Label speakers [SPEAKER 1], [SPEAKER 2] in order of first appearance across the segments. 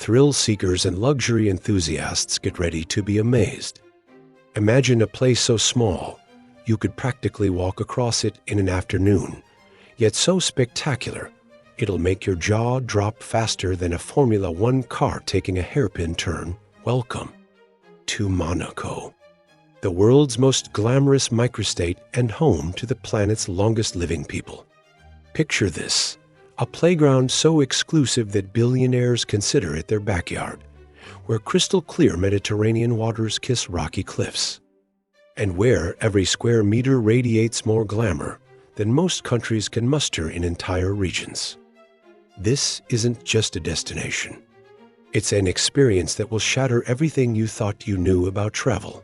[SPEAKER 1] Thrill seekers and luxury enthusiasts get ready to be amazed. Imagine a place so small, you could practically walk across it in an afternoon, yet so spectacular, it'll make your jaw drop faster than a Formula One car taking a hairpin turn. Welcome to Monaco, the world's most glamorous microstate and home to the planet's longest living people. Picture this, a playground so exclusive that billionaires consider it their backyard, where crystal-clear Mediterranean waters kiss rocky cliffs, and where every square meter radiates more glamour than most countries can muster in entire regions. This isn't just a destination. It's an experience that will shatter everything you thought you knew about travel.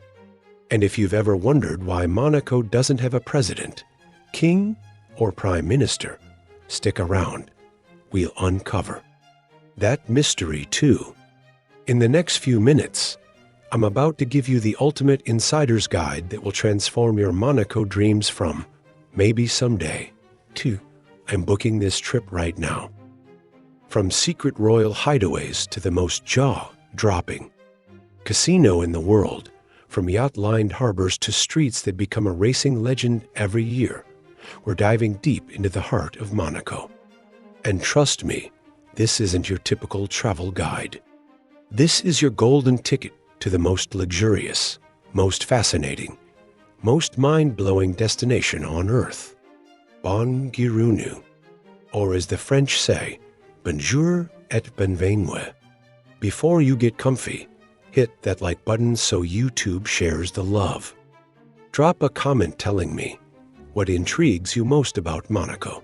[SPEAKER 1] And if you've ever wondered why Monaco doesn't have a president, king, or prime minister, stick around. We'll uncover that mystery too. In the next few minutes, I'm about to give you the ultimate insider's guide that will transform your Monaco dreams from maybe someday to I'm booking this trip right now. From secret royal hideaways to the most jaw-dropping casino in the world, from yacht-lined harbors to streets that become a racing legend every year, we're diving deep into the heart of Monaco. And trust me, this isn't your typical travel guide. This is your golden ticket to the most luxurious, most fascinating, most mind-blowing destination on Earth. Bonjour, or as the French say, bonjour et bienvenue. Before you get comfy, hit that like button so YouTube shares the love. Drop a comment telling me what intrigues you most about Monaco.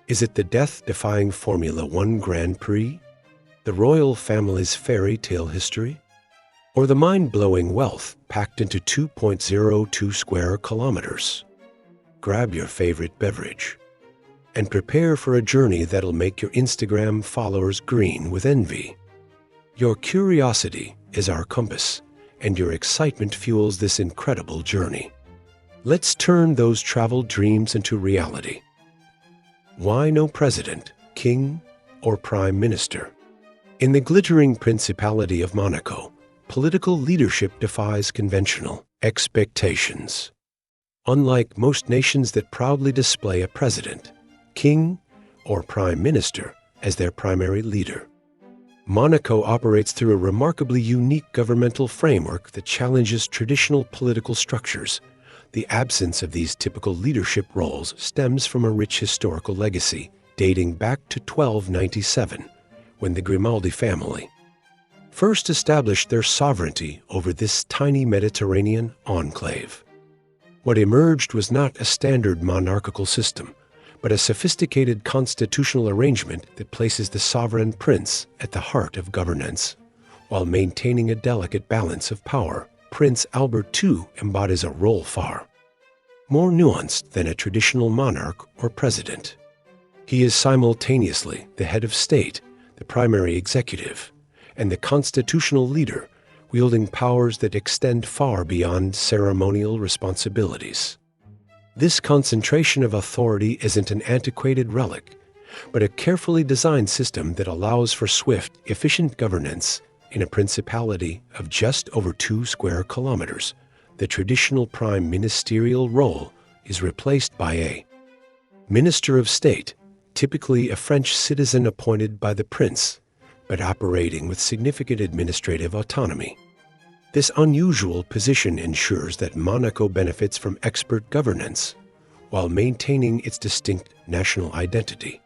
[SPEAKER 1] Is it the death-defying Formula One Grand Prix? The royal family's fairy tale history? Or the mind-blowing wealth packed into 2.02 square kilometers? Grab your favorite beverage and prepare for a journey that'll make your Instagram followers green with envy. Your curiosity is our compass, and your excitement fuels this incredible journey. Let's turn those travel dreams into reality. Why no president, king, or prime minister? In the glittering Principality of Monaco, political leadership defies conventional expectations. Unlike most nations that proudly display a president, king, or prime minister as their primary leader, Monaco operates through a remarkably unique governmental framework that challenges traditional political structures. The absence of these typical leadership roles stems from a rich historical legacy dating back to 1297, when the Grimaldi family first established their sovereignty over this tiny Mediterranean enclave. What emerged was not a standard monarchical system, but a sophisticated constitutional arrangement that places the sovereign prince at the heart of governance, while maintaining a delicate balance of power. Prince Albert II embodies a role far more nuanced than a traditional monarch or president. He is simultaneously the head of state, the primary executive, and the constitutional leader, wielding powers that extend far beyond ceremonial responsibilities. This concentration of authority isn't an antiquated relic, but a carefully designed system that allows for swift, efficient governance. In a principality of just over 2 square kilometers, the traditional prime ministerial role is replaced by a minister of state, typically a French citizen appointed by the prince, but operating with significant administrative autonomy. This unusual position ensures that Monaco benefits from expert governance while maintaining its distinct national identity.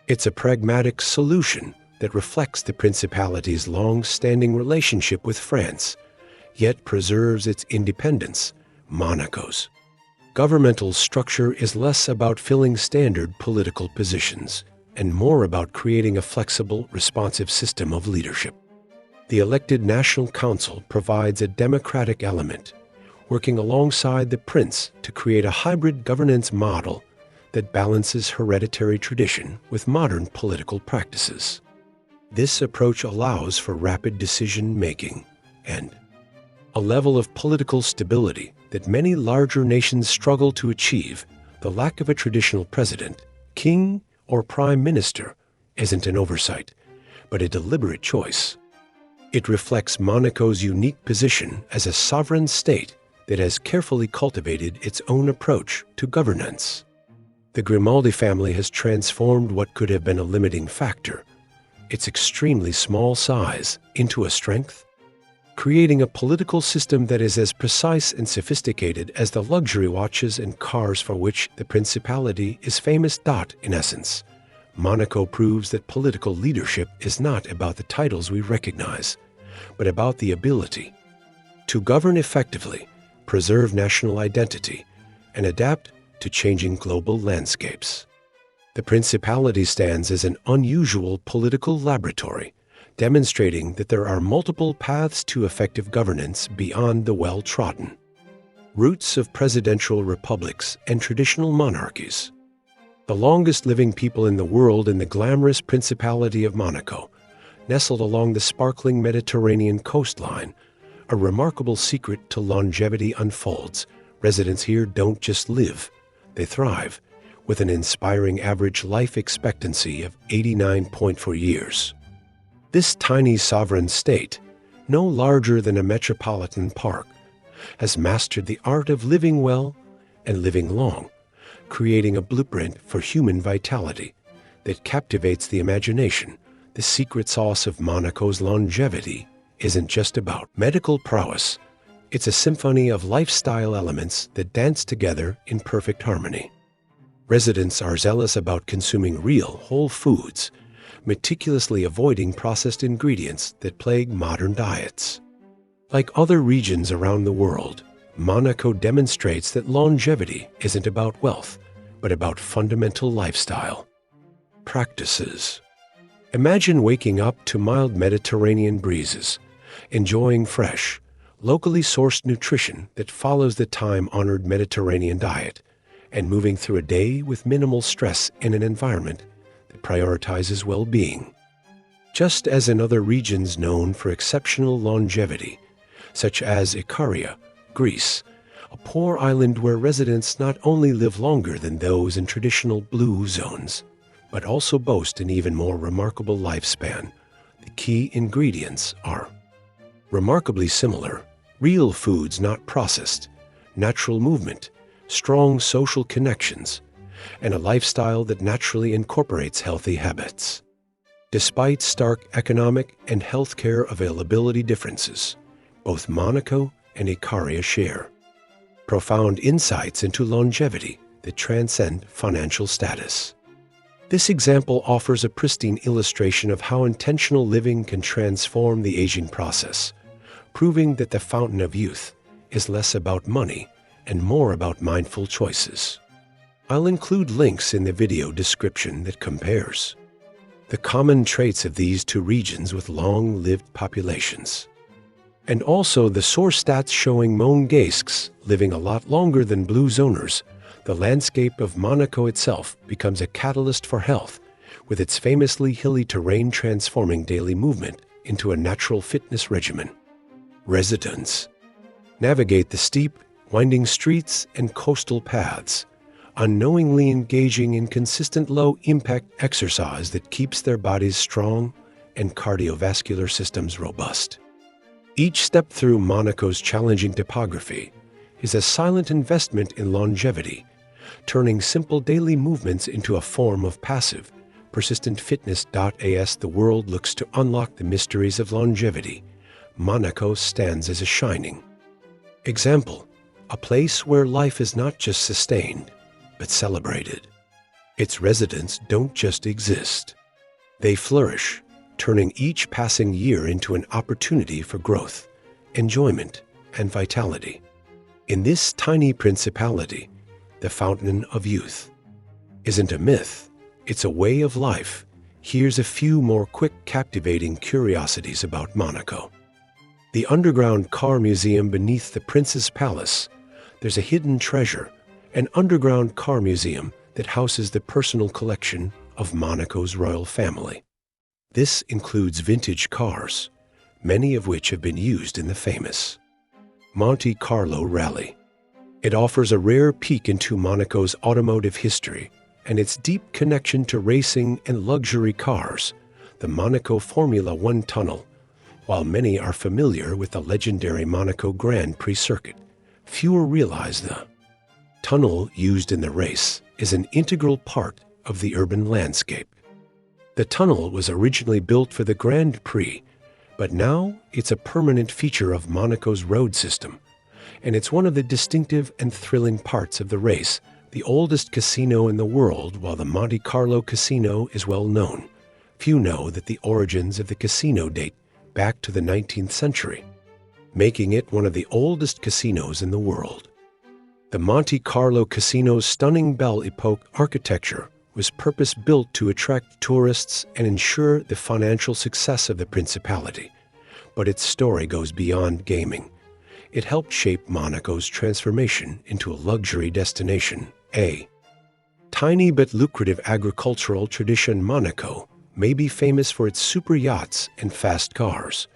[SPEAKER 1] It's a pragmatic solution that reflects the Principality's long-standing relationship with France, yet preserves its independence. Monaco's governmental structure is less about filling standard political positions and more about creating a flexible, responsive system of leadership. The elected National Council provides a democratic element, working alongside the prince to create a hybrid governance model that balances hereditary tradition with modern political practices. This approach allows for rapid decision-making and a level of political stability that many larger nations struggle to achieve. The lack of a traditional president, king, or prime minister isn't an oversight, but a deliberate choice. It reflects Monaco's unique position as a sovereign state that has carefully cultivated its own approach to governance. The Grimaldi family has transformed what could have been a limiting factor, its extremely small size, into a strength, creating a political system that is as precise and sophisticated as the luxury watches and cars for which the principality is famous. In essence, Monaco proves that political leadership is not about the titles we recognize, but about the ability to govern effectively, preserve national identity, and adapt to changing global landscapes. The principality stands as an unusual political laboratory, demonstrating that there are multiple paths to effective governance beyond the well-trodden roots of presidential republics and traditional monarchies. The longest living people in the world in the glamorous Principality of Monaco, nestled along the sparkling Mediterranean coastline, a remarkable secret to longevity unfolds. Residents here don't just live, they thrive, with an inspiring average life expectancy of 89.4 years. This tiny sovereign state, no larger than a metropolitan park, has mastered the art of living well and living long, creating a blueprint for human vitality that captivates the imagination. The secret sauce of Monaco's longevity isn't just about medical prowess. It's a symphony of lifestyle elements that dance together in perfect harmony. Residents are zealous about consuming real, whole foods, meticulously avoiding processed ingredients that plague modern diets. Like other regions around the world, Monaco demonstrates that longevity isn't about wealth, but about fundamental lifestyle practices. Imagine waking up to mild Mediterranean breezes, enjoying fresh, locally sourced nutrition that follows the time-honored Mediterranean diet, and moving through a day with minimal stress in an environment that prioritizes well-being. Just as in other regions known for exceptional longevity, such as Icaria, Greece, a poor island where residents not only live longer than those in traditional blue zones, but also boast an even more remarkable lifespan. The key ingredients are remarkably similar: real foods not processed, natural movement, strong social connections, and a lifestyle that naturally incorporates healthy habits. Despite stark economic and healthcare availability differences, both Monaco and Icaria share profound insights into longevity that transcend financial status. This example offers a pristine illustration of how intentional living can transform the aging process, proving that the fountain of youth is less about money and more about mindful choices. I'll include links in the video description that compares the common traits of these two regions with long-lived populations, and also the source stats showing Monégasques living a lot longer than blue zoners. The landscape of Monaco itself becomes a catalyst for health, with its famously hilly terrain transforming daily movement into a natural fitness regimen. Residents navigate the steep, winding streets and coastal paths, unknowingly engaging in consistent low-impact exercise that keeps their bodies strong and cardiovascular systems robust. Each step through Monaco's challenging topography is a silent investment in longevity, turning simple daily movements into a form of passive, persistent fitness. As the world looks to unlock the mysteries of longevity, Monaco stands as a shining example, a place where life is not just sustained, but celebrated. Its residents don't just exist. They flourish, turning each passing year into an opportunity for growth, enjoyment, and vitality. In this tiny principality, the fountain of youth isn't a myth, it's a way of life. Here's a few more quick, captivating curiosities about Monaco. The underground car museum beneath the Prince's Palace. There's a hidden treasure, an underground car museum that houses the personal collection of Monaco's royal family. This includes vintage cars, many of which have been used in the famous Monte Carlo rally. It offers a rare peek into Monaco's automotive history and its deep connection to racing and luxury cars. The Monaco Formula One tunnel, While many are familiar with the legendary Monaco Grand Prix circuit, fewer realize the tunnel used in the race is an integral part of the urban landscape. The tunnel was originally built for the Grand Prix, but now it's a permanent feature of Monaco's road system, and it's one of the distinctive and thrilling parts of the race, the oldest casino in the world. While the Monte Carlo casino is well known, few know that the origins of the casino date back to the 19th century, making it one of the oldest casinos in the world. The Monte Carlo casino's stunning Belle Epoque architecture was purpose-built to attract tourists and ensure the financial success of the principality. But its story goes beyond gaming. It helped shape Monaco's transformation into a luxury destination. A tiny but lucrative agricultural tradition. Monaco may be famous for its super yachts and fast cars,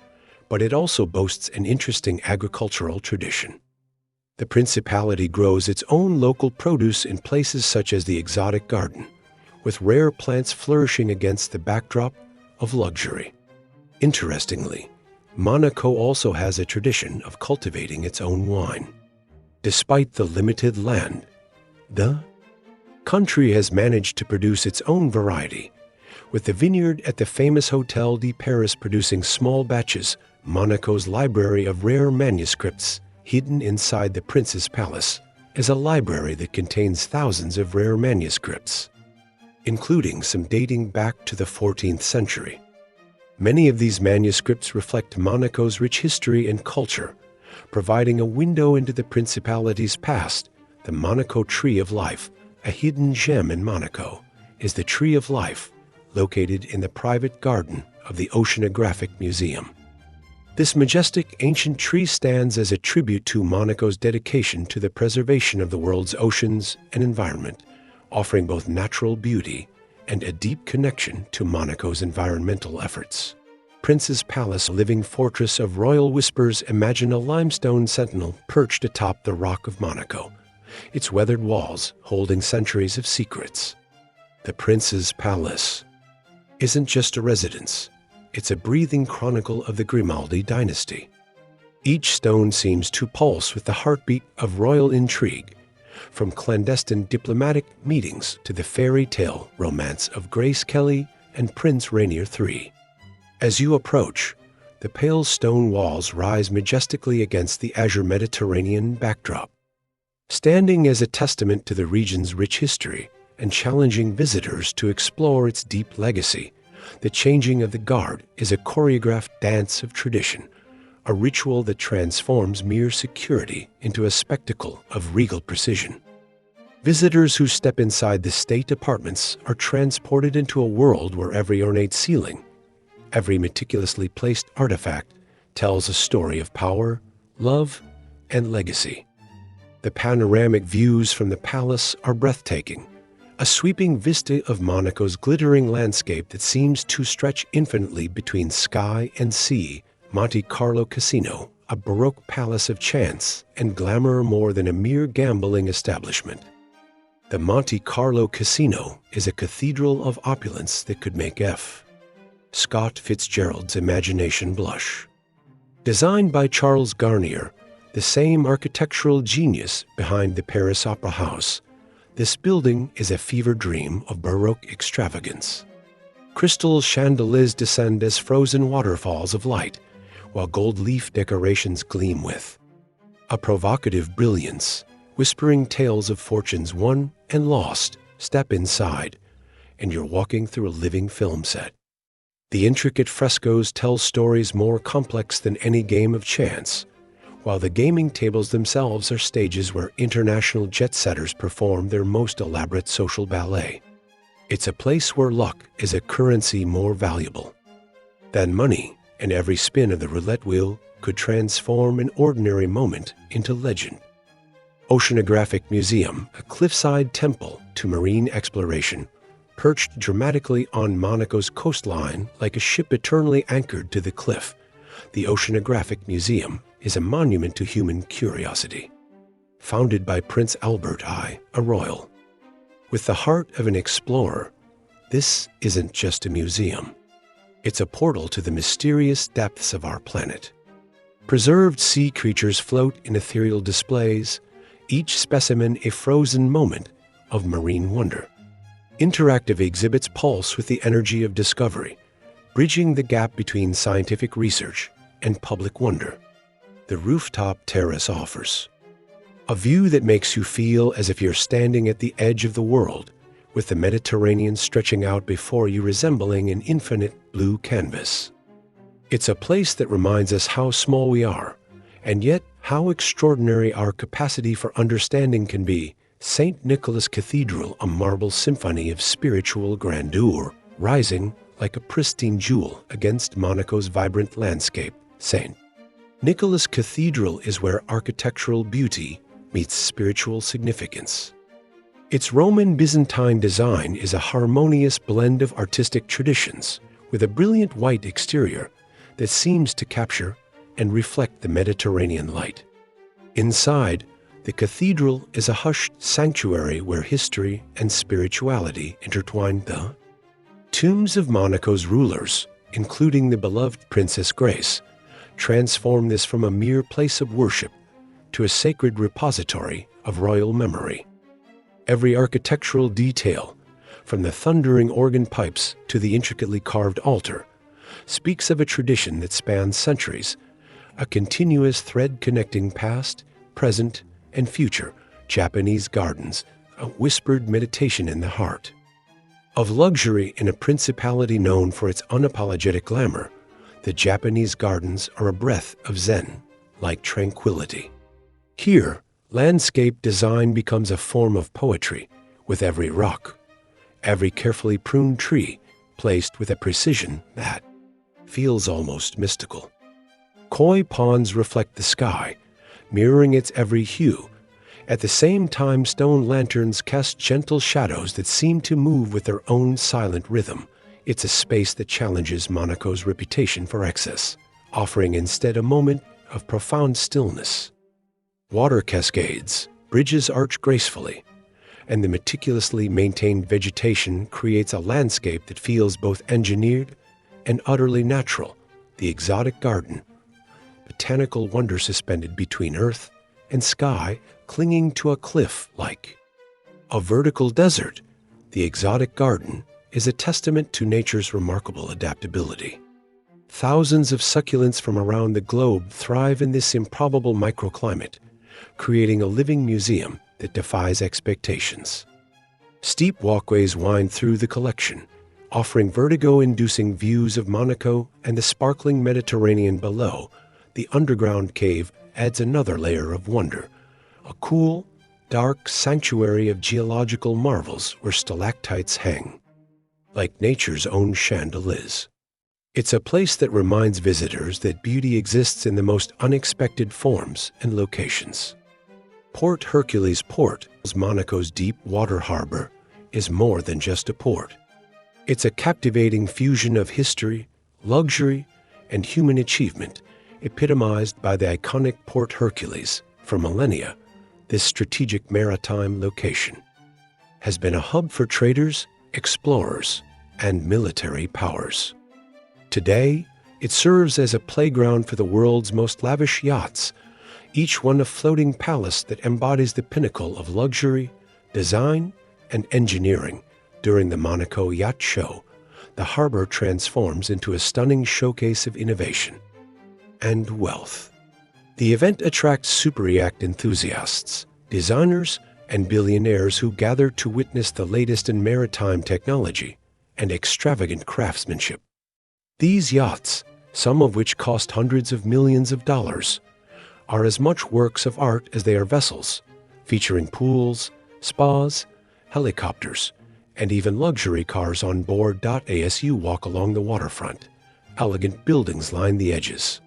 [SPEAKER 1] but it also boasts an interesting agricultural tradition. The principality grows its own local produce in places such as the exotic garden, with rare plants flourishing against the backdrop of luxury. Interestingly, Monaco also has a tradition of cultivating its own wine. Despite the limited land, the country has managed to produce its own variety, with the vineyard at the famous Hôtel de Paris producing small batches. Monaco's library of rare manuscripts, hidden inside the Prince's Palace, is a library that contains thousands of rare manuscripts, including some dating back to the 14th century. Many of these manuscripts reflect Monaco's rich history and culture, providing a window into the principality's past. The Monaco Tree of Life, a hidden gem in Monaco, is the Tree of Life, located in the private garden of the Oceanographic Museum. This majestic ancient tree stands as a tribute to Monaco's dedication to the preservation of the world's oceans and environment, offering both natural beauty and a deep connection to Monaco's environmental efforts. Prince's Palace, a living fortress of royal whispers. Imagine a limestone sentinel perched atop the Rock of Monaco, its weathered walls holding centuries of secrets. The Prince's Palace isn't just a residence, it's a breathing chronicle of the Grimaldi dynasty. Each stone seems to pulse with the heartbeat of royal intrigue, from clandestine diplomatic meetings to the fairy tale romance of Grace Kelly and Prince Rainier III. As you approach, the pale stone walls rise majestically against the azure Mediterranean backdrop, standing as a testament to the region's rich history and challenging visitors to explore its deep legacy. The changing of the guard is a choreographed dance of tradition, a ritual that transforms mere security into a spectacle of regal precision. Visitors who step inside the state apartments are transported into a world where every ornate ceiling, every meticulously placed artifact tells a story of power, love, and legacy. The panoramic views from the palace are breathtaking, a sweeping vista of Monaco's glittering landscape that seems to stretch infinitely between sky and sea. Monte Carlo Casino, a Baroque palace of chance and glamour more than a mere gambling establishment. The Monte Carlo Casino is a cathedral of opulence that could make F. Scott Fitzgerald's imagination blush. Designed by Charles Garnier, the same architectural genius behind the Paris Opera House, this building is a fever dream of Baroque extravagance. Crystal chandeliers descend as frozen waterfalls of light, while gold leaf decorations gleam with a provocative brilliance, whispering tales of fortunes won and lost. Step inside, and you're walking through a living film set. The intricate frescoes tell stories more complex than any game of chance, while the gaming tables themselves are stages where international jet-setters perform their most elaborate social ballet. It's a place where luck is a currency more valuable than money, and every spin of the roulette wheel could transform an ordinary moment into legend. Oceanographic Museum, a cliffside temple to marine exploration, perched dramatically on Monaco's coastline like a ship eternally anchored to the cliff. The Oceanographic Museum is a monument to human curiosity. Founded by Prince Albert I, a royal, with the heart of an explorer, this isn't just a museum. It's a portal to the mysterious depths of our planet. Preserved sea creatures float in ethereal displays, each specimen a frozen moment of marine wonder. Interactive exhibits pulse with the energy of discovery, bridging the gap between scientific research and public wonder. The rooftop terrace offers a view that makes you feel as if you're standing at the edge of the world, with the Mediterranean stretching out before you, resembling an infinite blue canvas. It's a place that reminds us how small we are, and yet how extraordinary our capacity for understanding can be. St. Nicholas Cathedral, a marble symphony of spiritual grandeur, rising like a pristine jewel against Monaco's vibrant landscape. St. Nicholas Cathedral is where architectural beauty meets spiritual significance. Its Roman Byzantine design is a harmonious blend of artistic traditions, with a brilliant white exterior that seems to capture and reflect the Mediterranean light. Inside, the cathedral is a hushed sanctuary where history and spirituality intertwine. The tombs of Monaco's rulers, including the beloved Princess Grace, transform this from a mere place of worship to a sacred repository of royal memory. Every architectural detail, from the thundering organ pipes to the intricately carved altar, speaks of a tradition that spans centuries, a continuous thread connecting past, present, and future. Japanese gardens, a whispered meditation in the heart of luxury in a principality known for its unapologetic glamour. The Japanese gardens are a breath of Zen, like tranquility. Here, landscape design becomes a form of poetry, with every rock, every carefully pruned tree placed with a precision that feels almost mystical. Koi ponds reflect the sky, mirroring its every hue. At the same time, stone lanterns cast gentle shadows that seem to move with their own silent rhythm. It's a space that challenges Monaco's reputation for excess, offering instead a moment of profound stillness. Water cascades, bridges arch gracefully, and the meticulously maintained vegetation creates a landscape that feels both engineered and utterly natural. The exotic garden, botanical wonder suspended between earth and sky, clinging to a cliff like a vertical desert. The exotic garden is a testament to nature's remarkable adaptability. Thousands of succulents from around the globe thrive in this improbable microclimate, creating a living museum that defies expectations. Steep walkways wind through the collection, offering vertigo-inducing views of Monaco and the sparkling Mediterranean below. The underground cave adds another layer of wonder, a cool, dark sanctuary of geological marvels where stalactites hang, like nature's own chandeliers. It's a place that reminds visitors that beauty exists in the most unexpected forms and locations. Port Hercules Port, Monaco's deep water harbor, is more than just a port. It's a captivating fusion of history, luxury, and human achievement, epitomized by the iconic Port Hercules. For millennia, this strategic maritime location has been a hub for traders, explorers, and military powers. Today, it serves as a playground for the world's most lavish yachts, each one a floating palace that embodies the pinnacle of luxury, design, and engineering. During the Monaco Yacht Show, the harbor transforms into a stunning showcase of innovation and wealth. The event attracts super-yacht enthusiasts, designers, and billionaires who gather to witness the latest in maritime technology and extravagant craftsmanship. These yachts, some of which cost hundreds of millions of dollars, are as much works of art as they are vessels, featuring pools, spas, helicopters, and even luxury cars on board. As you walk along the waterfront, elegant buildings line the edges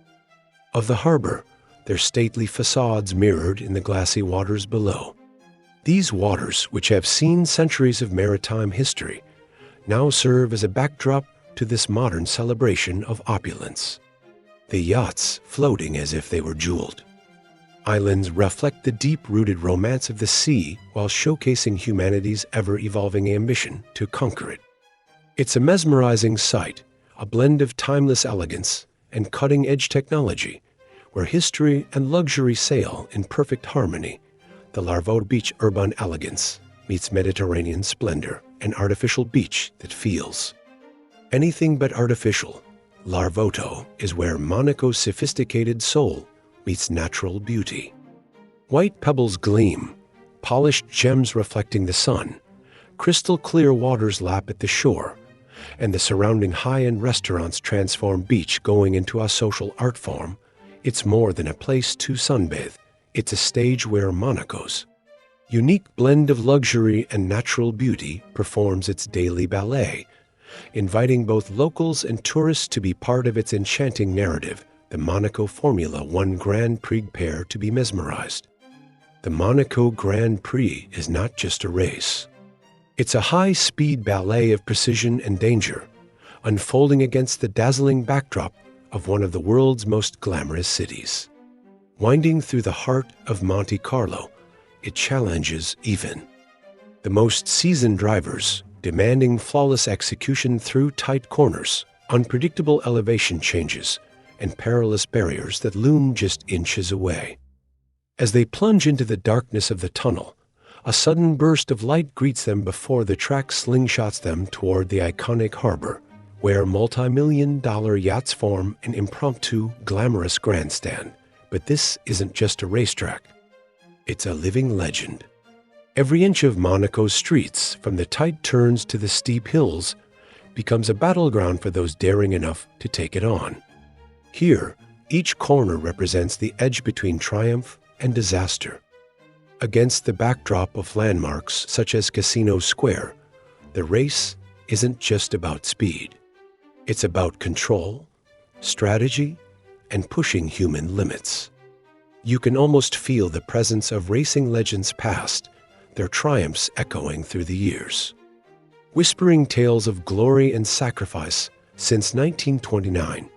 [SPEAKER 1] of the harbor, their stately facades mirrored in the glassy waters below. These waters, which have seen centuries of maritime history, now serve as a backdrop to this modern celebration of opulence. The yachts floating as if they were jeweled. Islands reflect the deep-rooted romance of the sea while showcasing humanity's ever-evolving ambition to conquer it. It's a mesmerizing sight, a blend of timeless elegance and cutting-edge technology, where history and luxury sail in perfect harmony. The Larvotto Beach urban elegance meets Mediterranean splendor, an artificial beach that feels anything but artificial. Larvotto is where Monaco's sophisticated soul meets natural beauty. White pebbles gleam, polished gems reflecting the sun, crystal clear waters lap at the shore, and the surrounding high-end restaurants transform beach-going into a social art form. It's more than a place to sunbathe. It's a stage where Monaco's unique blend of luxury and natural beauty performs its daily ballet, inviting both locals and tourists to be part of its enchanting narrative. The Monaco Formula One Grand Prix pair to be mesmerized. The Monaco Grand Prix is not just a race. It's a high-speed ballet of precision and danger, unfolding against the dazzling backdrop of one of the world's most glamorous cities. Winding through the heart of Monte Carlo, it challenges even the most seasoned drivers, demanding flawless execution through tight corners, unpredictable elevation changes, and perilous barriers that loom just inches away. As they plunge into the darkness of the tunnel, a sudden burst of light greets them before the track slingshots them toward the iconic harbor, where multi-million-dollar yachts form an impromptu, glamorous grandstand. But this isn't just a racetrack. It's a living legend. Every inch of Monaco's streets, from the tight turns to the steep hills, becomes a battleground for those daring enough to take it on. Here, each corner represents the edge between triumph and disaster. Against the backdrop of landmarks such as Casino Square, the race isn't just about speed. It's about control, strategy, and pushing human limits. You can almost feel the presence of racing legends past, their triumphs echoing through the years. Whispering tales of glory and sacrifice, since 1929,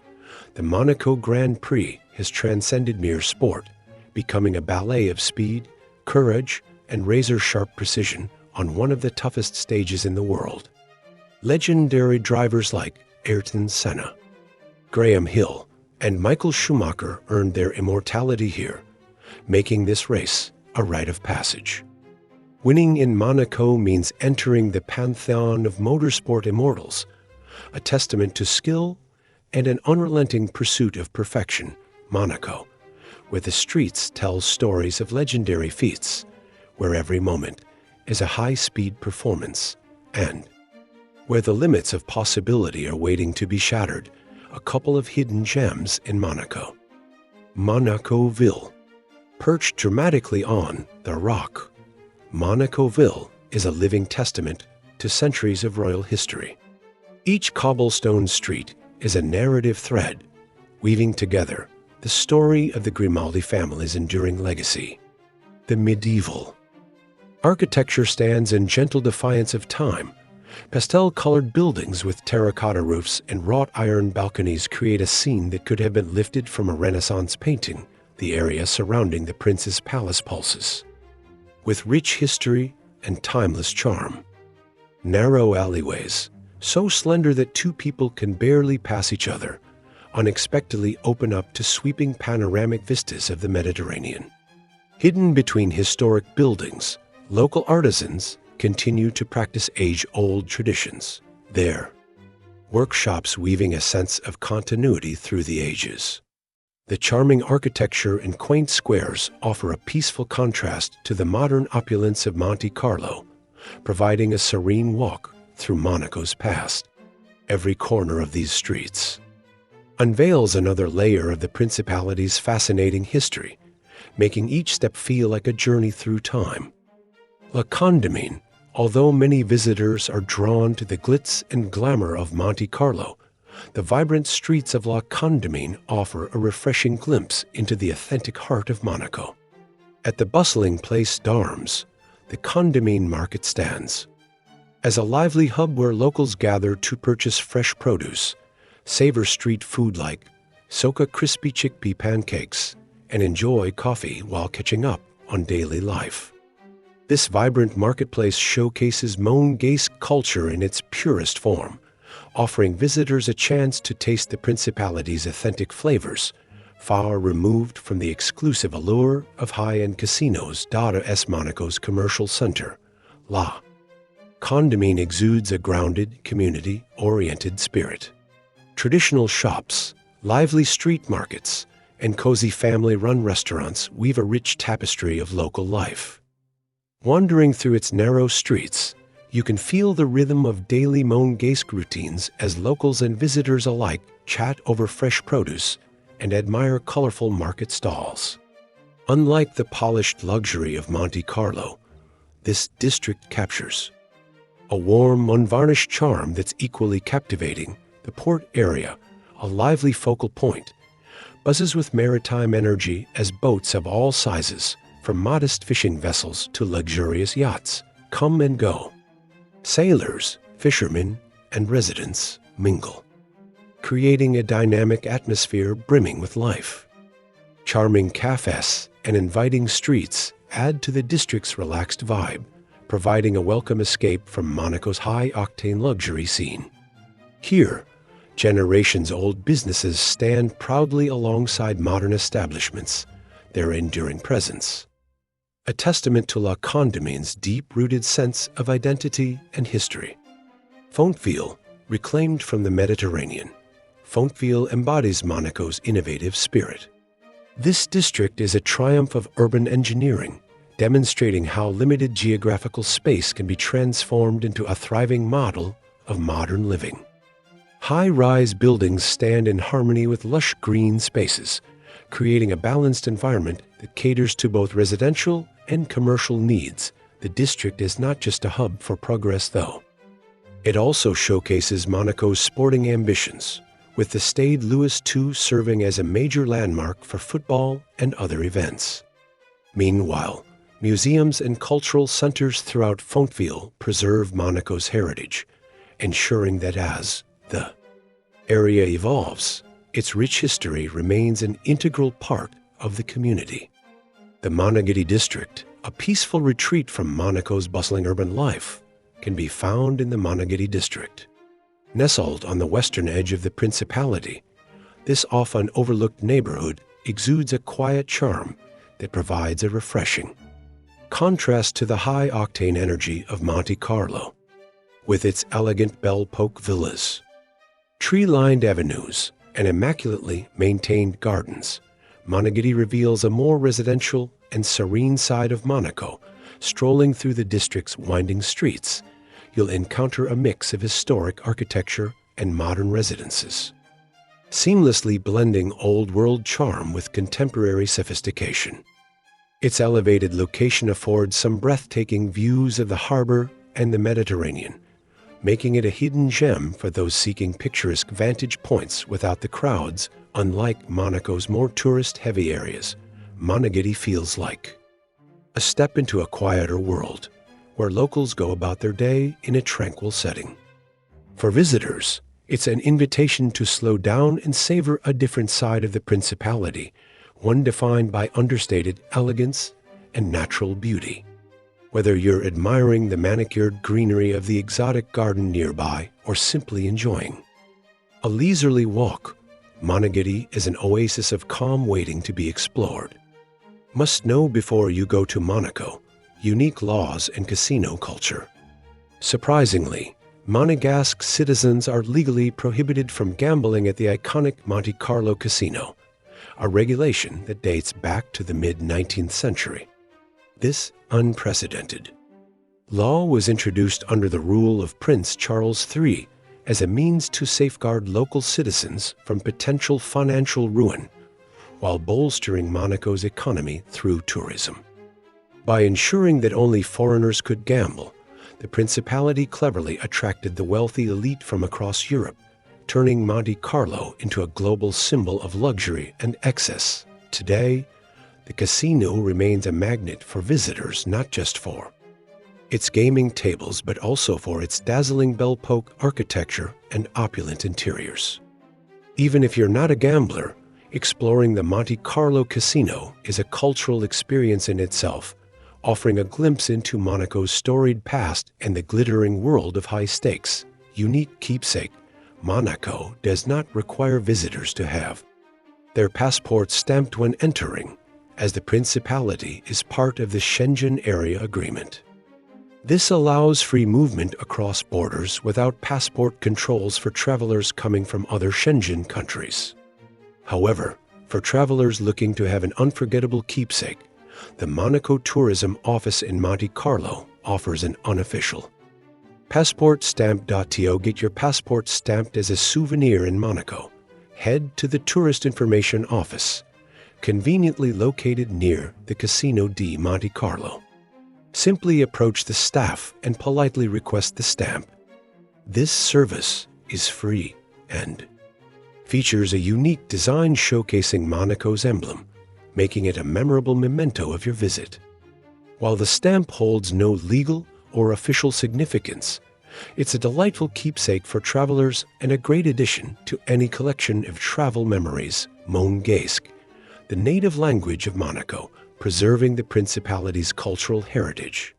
[SPEAKER 1] the Monaco Grand Prix has transcended mere sport, becoming a ballet of speed, courage, and razor-sharp precision on one of the toughest stages in the world. Legendary drivers like Ayrton Senna, Graham Hill, and Michael Schumacher earned their immortality here, making this race a rite of passage. Winning in Monaco means entering the pantheon of motorsport immortals, a testament to skill and an unrelenting pursuit of perfection. Monaco, where the streets tell stories of legendary feats, where every moment is a high-speed performance, and where the limits of possibility are waiting to be shattered. A couple of hidden gems in Monaco. Monaco-Ville. Perched dramatically on the rock, Monaco-Ville is a living testament to centuries of royal history. Each cobblestone street is a narrative thread, weaving together the story of the Grimaldi family's enduring legacy. The medieval architecture stands in gentle defiance of time. Pastel-colored buildings with terracotta roofs and wrought iron balconies create a scene that could have been lifted from a Renaissance painting. The area surrounding the prince's palace pulses with rich history and timeless charm. Narrow alleyways, so slender that two people can barely pass each other, unexpectedly open up to sweeping panoramic vistas of the Mediterranean. Hidden between historic buildings, local artisans continue to practice age-old traditions. Their workshops weaving a sense of continuity through the ages. The charming architecture and quaint squares offer a peaceful contrast to the modern opulence of Monte Carlo, providing a serene walk through Monaco's past. Every corner of these streets unveils another layer of the principality's fascinating history, making each step feel like a journey through time. La Condamine. Although many visitors are drawn to the glitz and glamour of Monte Carlo, the vibrant streets of La Condamine offer a refreshing glimpse into the authentic heart of Monaco. At the bustling Place d'Armes, the Condamine market stands as a lively hub where locals gather to purchase fresh produce, savor street food like Soca crispy chickpea pancakes, and enjoy coffee while catching up on daily life. This vibrant marketplace showcases Monégasque culture in its purest form, offering visitors a chance to taste the Principality's authentic flavors, far removed from the exclusive allure of high-end casinos. As Monaco's commercial center, La Condamine exudes a grounded, community-oriented spirit. Traditional shops, lively street markets, and cozy family-run restaurants weave a rich tapestry of local life. Wandering through its narrow streets, you can feel the rhythm of daily Monégasque routines as locals and visitors alike chat over fresh produce and admire colorful market stalls. Unlike the polished luxury of Monte Carlo, this district captures a warm, unvarnished charm that's equally captivating. The port area, a lively focal point, buzzes with maritime energy as boats of all sizes, from modest fishing vessels to luxurious yachts, come and go. Sailors, fishermen, and residents mingle, creating a dynamic atmosphere brimming with life. Charming cafes and inviting streets add to the district's relaxed vibe, providing a welcome escape from Monaco's high-octane luxury scene. Here, generations-old businesses stand proudly alongside modern establishments, their enduring presence, a testament to La Condamine's deep-rooted sense of identity and history. Fontvieille, reclaimed from the Mediterranean, Fontvieille embodies Monaco's innovative spirit. This district is a triumph of urban engineering, demonstrating how limited geographical space can be transformed into a thriving model of modern living. High-rise buildings stand in harmony with lush green spaces, creating a balanced environment that caters to both residential and commercial needs. The district is not just a hub for progress, though. It also showcases Monaco's sporting ambitions, with the Stade Louis II serving as a major landmark for football and other events. Meanwhile, museums and cultural centers throughout Fontvieille preserve Monaco's heritage, ensuring that as the area evolves, its rich history remains an integral part of the community. The Moneghetti District, a peaceful retreat from Monaco's bustling urban life, can be found in the Moneghetti District. Nestled on the western edge of the Principality, this often overlooked neighborhood exudes a quiet charm that provides a refreshing contrast to the high-octane energy of Monte Carlo. With its elegant bell-poke villas, tree-lined avenues, and immaculately maintained gardens, Moneghetti reveals a more residential and serene side of Monaco. Strolling through the district's winding streets, you'll encounter a mix of historic architecture and modern residences, seamlessly blending old-world charm with contemporary sophistication. Its elevated location affords some breathtaking views of the harbor and the Mediterranean, making it a hidden gem for those seeking picturesque vantage points without the crowds. Unlike Monaco's more tourist-heavy areas, Moneghetti feels like a step into a quieter world, where locals go about their day in a tranquil setting. For visitors, it's an invitation to slow down and savor a different side of the Principality, one defined by understated elegance and natural beauty. Whether you're admiring the manicured greenery of the exotic garden nearby or simply enjoying a leisurely walk, Moneghetti is an oasis of calm waiting to be explored. Must know before you go to Monaco: unique laws and casino culture. Surprisingly, Monégasque citizens are legally prohibited from gambling at the iconic Monte Carlo casino, a regulation that dates back to the mid-19th century. This unprecedented law was introduced under the rule of Prince Charles III as a means to safeguard local citizens from potential financial ruin, while bolstering Monaco's economy through tourism. By ensuring that only foreigners could gamble, the Principality cleverly attracted the wealthy elite from across Europe, turning Monte Carlo into a global symbol of luxury and excess. Today, the casino remains a magnet for visitors, not just for its gaming tables, but also for its dazzling bell-poke architecture and opulent interiors. Even if you're not a gambler, exploring the Monte Carlo casino is a cultural experience in itself, offering a glimpse into Monaco's storied past and the glittering world of high stakes. Unique Keepsake, Monaco does not require visitors to have their passports stamped when entering, as the Principality is part of the Schengen Area Agreement. This allows free movement across borders without passport controls for travelers coming from other Schengen countries. However, for travelers looking to have an unforgettable keepsake, the Monaco Tourism Office in Monte Carlo offers an unofficial PassportStamp.to. Get your passport stamped as a souvenir in Monaco. Head to the Tourist Information Office, conveniently located near the Casino di Monte Carlo. Simply approach the staff and politely request the stamp. This service is free and features a unique design showcasing Monaco's emblem, making it a memorable memento of your visit. While the stamp holds no legal or official significance, it's a delightful keepsake for travelers and a great addition to any collection of travel memories. Monégasque, the native language of Monaco, preserving the Principality's cultural heritage,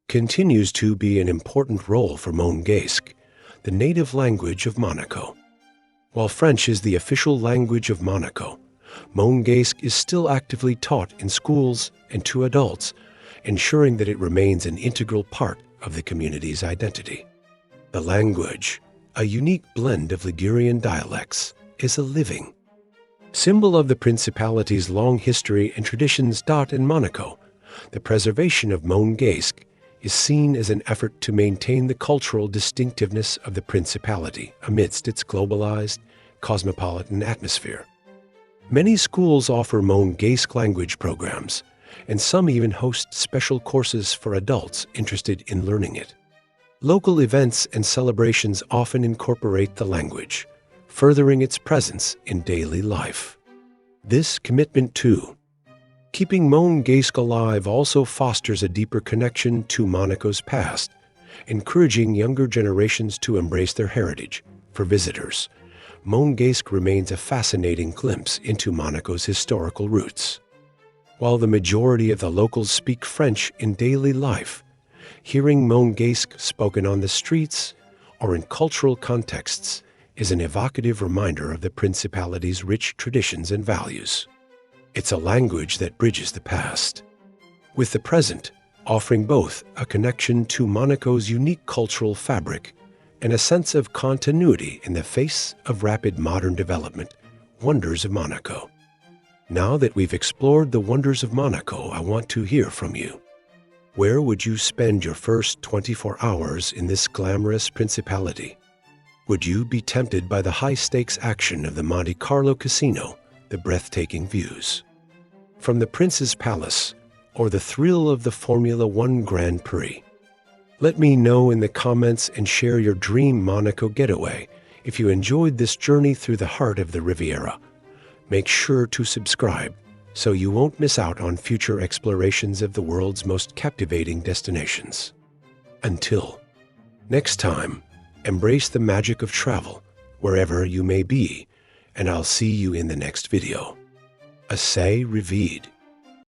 [SPEAKER 1] continues to be an important role for Monégasque, the native language of Monaco. While French is the official language of Monaco, Monégasque is still actively taught in schools and to adults, ensuring that it remains an integral part of the community's identity. The language, a unique blend of Ligurian dialects, is a living symbol of the Principality's long history and traditions. In Monaco, the preservation of Monégasque is seen as an effort to maintain the cultural distinctiveness of the Principality amidst its globalized, cosmopolitan atmosphere. Many schools offer Monégasque language programs, and some even host special courses for adults interested in learning it. Local events and celebrations often incorporate the language, furthering its presence in daily life. This commitment to keeping Monégasque alive also fosters a deeper connection to Monaco's past, encouraging younger generations to embrace their heritage. For visitors, Monégasque remains a fascinating glimpse into Monaco's historical roots. While the majority of the locals speak French in daily life, hearing Monégasque spoken on the streets or in cultural contexts is an evocative reminder of the Principality's rich traditions and values. It's a language that bridges the past with the present, offering both a connection to Monaco's unique cultural fabric and a sense of continuity in the face of rapid modern development. Wonders of Monaco. Now that we've explored the wonders of Monaco, I want to hear from you. Where would you spend your first 24 hours in this glamorous principality? Would you be tempted by the high-stakes action of the Monte Carlo Casino, the breathtaking views from the Prince's Palace, or the thrill of the Formula One Grand Prix? Let me know in the comments and share your dream Monaco getaway. If you enjoyed this journey through the heart of the Riviera, make sure to subscribe so you won't miss out on future explorations of the world's most captivating destinations. Until next time, embrace the magic of travel wherever you may be, and I'll see you in the next video. Assez revered.